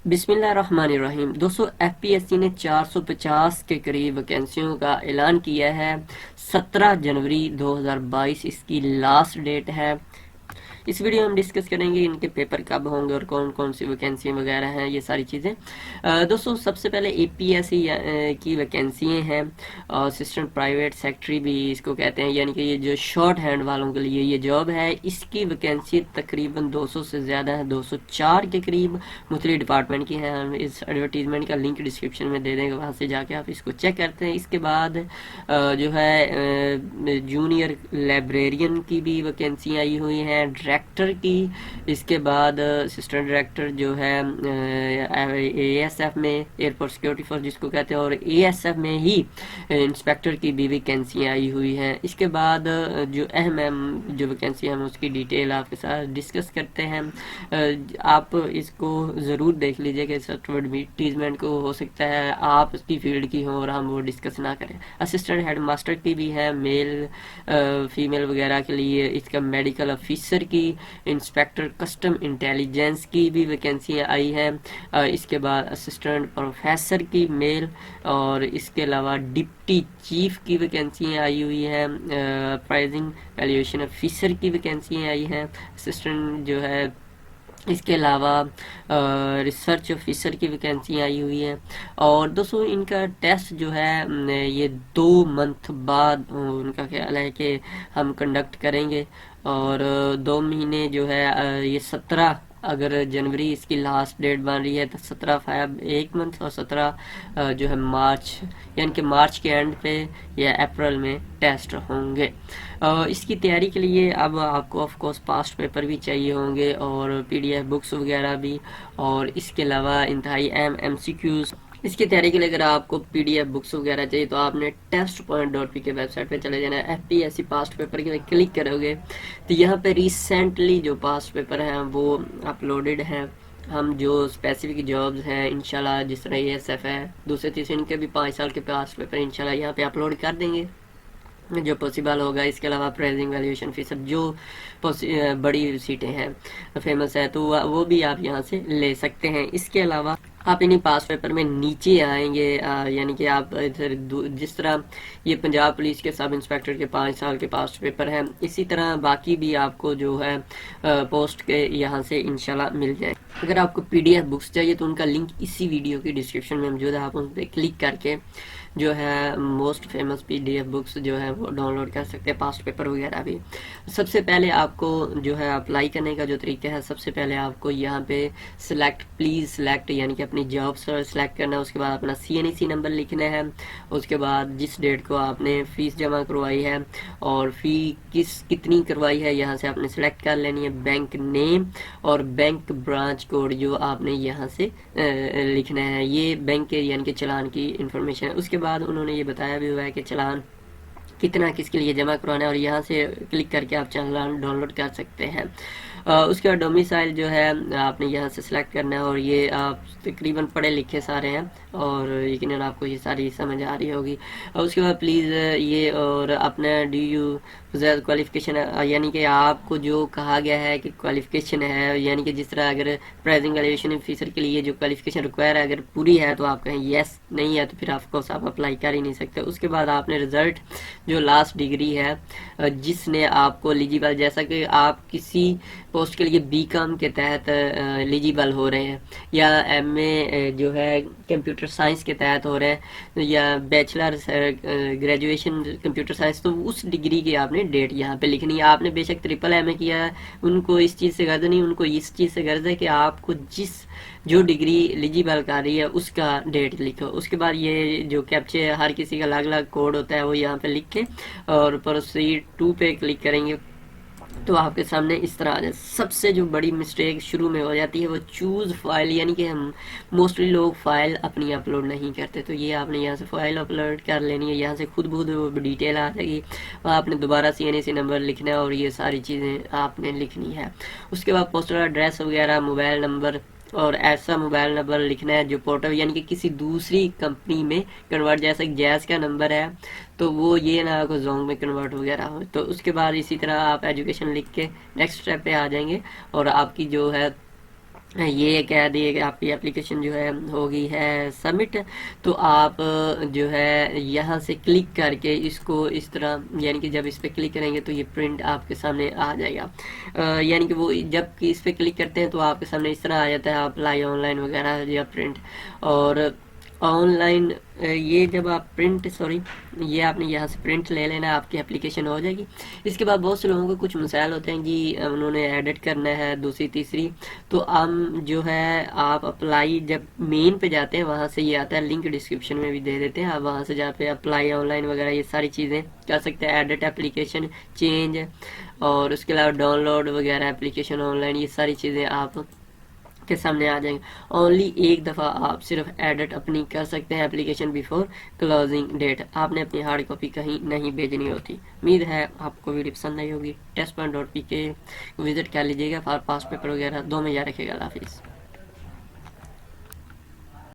बिस्मिल्लाहिर्रहमानिर्रहीम। दोस्तों, एफपीएससी ने 450 के करीब वैकेंसियों का ऐलान किया है। 17 जनवरी 2022 इसकी लास्ट डेट है। इस वीडियो में हम डिस्कस करेंगे इनके पेपर कब होंगे और कौन कौन सी वैकेंसी वगैरह हैं, ये सारी चीज़ें। दोस्तों, सबसे पहले एपीएससी की वैकेंसियाँ हैं। असिस्टेंट प्राइवेट सेक्रेटरी भी इसको कहते हैं, यानी कि ये जो शॉर्ट हैंड वालों के लिए ये जॉब है। इसकी वैकेंसी तकरीबन 200 से ज़्यादा है, 204 के करीब मुख्तलिफ डिपार्टमेंट की हैं। हम इस एडवर्टीजमेंट का लिंक डिस्क्रिप्शन में दे देंगे, वहाँ से जाके आप इसको चेक करते हैं। इसके बाद जो है जूनियर लाइब्रेरियन की भी वैकेंसी आई हुई हैं, डायरेक्टर की। इसके बाद असिस्टेंट डायरेक्टर जो है एएसएफ में, एयरपोर्ट सिक्योरिटी फोर्स जिसको कहते हैं, और एएसएफ में ही इंस्पेक्टर की भी वैकेंसियाँ आई हुई हैं। इसके बाद जो अहम जो वैकेंसी हम उसकी डिटेल आपके साथ डिस्कस करते हैं। आप इसको ज़रूर देख लीजिए कि एडवर्टीजमेंट को हो सकता है आप उसकी फील्ड की हो और हम वो डिस्कस ना करें। असिस्टेंट हेड मास्टर की भी है, मेल फीमेल वगैरह के लिए। इसका मेडिकल ऑफिसर की, इंस्पेक्टर कस्टम इंटेलिजेंस की भी वैकेंसियाँ आई हैं। इसके बाद असिस्टेंट प्रोफेसर की मेल, और इसके अलावा डिप्टी चीफ की वैकेंसियाँ आई हुई हैं। प्राइजिंग वैल्यूएशन ऑफिसर की वैकेंसियाँ आई हैं। असिस्टेंट जो है, इसके अलावा रिसर्च ऑफिसर की वैकेंसी आई हुई है। और दोस्तों, इनका टेस्ट जो है ये 2 मंथ बाद उनका ख्याल है कि हम कंडक्ट करेंगे। और 2 महीने जो है ये 17 अगर जनवरी इसकी लास्ट डेट बन रही है तो 17 फरवरी 1 मंथ, और 17 जो है मार्च, यानी कि मार्च के एंड पे या अप्रैल में टेस्ट होंगे। इसकी तैयारी के लिए अब आपको ऑफ कोर्स पास्ट पेपर भी चाहिए होंगे और पीडीएफ बुक्स वगैरह भी, और इसके अलावा इंतहाई एमसीक्यूज। इसकी तैयारी के लिए अगर आपको पीडीएफ बुक्स वगैरह चाहिए तो आपने testpoint.p के वेबसाइट पे चले जाना है। एफपीएससी पास्ट पेपर के लिए क्लिक करोगे तो यहाँ पे रिसेंटली जो पास्ट पेपर हैं वो अपलोडेड हैं। हम जो स्पेसिफिक जॉब्स हैं इंशाल्लाह, जिस तरह एएसएफ है, दूसरे तीसरे, इनके भी 5 साल के पास्ट पेपर इंशाल्लाह यहाँ पे अपलोड कर देंगे जो पॉसिबल होगा। इसके अलावा प्राइजिंग वैल्यूएशन फीस, सब जो बड़ी सीटें हैं फेमस है तो वो भी आप यहाँ से ले सकते हैं। इसके अलावा आप इन्हीं पास पेपर में नीचे आएंगे, यानी कि आप इधर जिस तरह ये पंजाब पुलिस के सब इंस्पेक्टर के 5 साल के पास पेपर हैं, इसी तरह बाकी भी आपको जो है पोस्ट के यहाँ से इंशाल्लाह मिल जाए। अगर आपको पीडीएफ बुक्स चाहिए तो उनका लिंक इसी वीडियो की डिस्क्रिप्शन में मौजूद है। आप उन पर क्लिक करके जो है मोस्ट फेमस पीडीएफ बुक्स जो है वो डाउनलोड कर सकते हैं, पास्ट पेपर वगैरह भी। सबसे पहले आपको जो है अप्लाई करने का जो तरीका है, सबसे पहले आपको यहाँ पे प्लीज़ सेलेक्ट, यानी कि अपनी जॉब सेलेक्ट करना है। उसके बाद अपना सीएनईसी नंबर लिखना है। उसके बाद जिस डेट को आपने फ़ीस जमा करवाई है और फ़ी कितनी करवाई है यहाँ से आपने सेलेक्ट कर लेनी है। बैंक नेम और बैंक ब्रांच कोड जो आपने यहाँ से लिखना है, ये बैंक के यानी कि चालान की इंफॉर्मेशन है। उसके बाद उन्होंने ये बताया भी हुआ है कि चालान कितना किसके लिए जमा करवाना है, और यहाँ से क्लिक करके आप चालान डाउनलोड कर सकते हैं। उसके बाद डोमिसाइल जो है आपने यहाँ से सिलेक्ट करना है, और ये आप तकरीबन पढ़े लिखे सारे हैं और यकीनन आपको ये सारी समझ आ रही होगी। और उसके बाद प्लीज़ ये, और अपना DU क्वालिफिकेशन, यानी कि आपको जो कहा गया है कि क्वालिफिकेशन है, यानी कि जिस तरह अगर प्राइजिंग वैल्यूएशन ऑफिसर के लिए जो क्वालिफिकेशन रिक्वायर है अगर पूरी है तो आप कहें येस, नहीं है तो फिर ऑफकोर्स आप अप्लाई कर ही नहीं सकते। उसके बाद आपने रिजल्ट जो लास्ट डिग्री है जिसने आपको एलिजिबल, जैसा कि आप किसी पोस्ट के लिए बीकॉम के तहत एलिजिबल हो रहे हैं, या एमए जो है कंप्यूटर साइंस के तहत हो रहे हैं, या बैचलर ग्रेजुएशन कंप्यूटर साइंस, तो उस डिग्री की आपने डेट यहाँ पे लिखनी है। आपने बेशक MA किया है, उनको इस चीज़ से गर्ज नहीं, उनको इस चीज़ से गर्ज है कि आपको जो डिग्री एलिजिबल कर रही है उसका डेट लिखो। उसके बाद ये जो कैप्चे हर किसी का अलग अलग कोड होता है वो यहाँ पे लिख के और प्रोसीड टू पे क्लिक करेंगे तो आपके सामने इस तरह आ जाए। सबसे जो बड़ी मिस्टेक शुरू में हो जाती है वो चूज़ फाइल, यानी कि हम मोस्टली लोग फाइल अपनी अपलोड नहीं करते, तो ये आपने यहाँ से फाइल अपलोड कर लेनी है। यहाँ से खुद बहुत डिटेल आ जाएगी, आपने दोबारा CNAC नंबर लिखना है और ये सारी चीज़ें आपने लिखनी है। उसके बाद पोस्टल एड्रेस वगैरह, मोबाइल नंबर, और ऐसा मोबाइल नंबर लिखना है जो पोर्टल यानी कि किसी दूसरी कंपनी में कन्वर्ट, जैसे गैस का नंबर है तो वो ये ना को जोंग में कन्वर्ट वगैरह हो। तो उसके बाद इसी तरह आप एजुकेशन लिख के नेक्स्ट स्टेप पे आ जाएंगे और आपकी जो है یہ کہہ دیے کہ آپ کی اپلیکیشن جو ہے ہو گئی ہے سبمٹ، تو آپ جو ہے یہاں سے کلک کر کے اس کو اس طرح، یعنی کہ جب اس پہ کلک کریں گے تو یہ پرنٹ آپ کے سامنے آ جائے گا، یعنی کہ وہ جب کہ اس پہ کلک کرتے ہیں تو آپ کے سامنے اس طرح آ جاتا ہے اپلائی آن لائن وغیرہ یا پرنٹ، اور آن لائن یہ جب آپ پرنٹ یہ آپ نے یہاں سے پرنٹ لے لینا ہے، آپ کی اپلیکیشن ہو جائے گی۔ اس کے بعد بہت سے لوگوں کو کچھ مسائل ہوتے ہیں جی، انہوں نے ایڈٹ کرنا ہے دوسری تیسری، تو ہم جو ہے آپ اپلائی جب مین پہ جاتے ہیں وہاں سے یہ آتا ہے، لنک ڈسکرپشن میں بھی دے دیتے ہیں، آپ وہاں سے جا پہ اپلائی آن لائن وغیرہ یہ ساری چیزیں کر سکتے ہیں، ایڈٹ اپلیکیشن چینج، اور اس کے علاوہ ڈاؤن لوڈ وغیرہ اپلیکیشن آن لائن، یہ ساری چیزیں آپ کے سامنے آ جائیں گے۔ اونلی ایک دفعہ آپ صرف ایڈٹ اپنی کر سکتے ہیں اپلیکیشن بیفور کلوزنگ ڈیٹ، آپ نے اپنی ہارڈ کاپی کہیں نہیں بھیجنی ہوتی۔ امید ہے آپ کو ویڈیو پسند آئی ہوگی۔ testpoint.pk وزٹ کر لیجیے گا، فار پاس پیپر وغیرہ دو میں یاد رکھیے گا۔ اللہ حافظ۔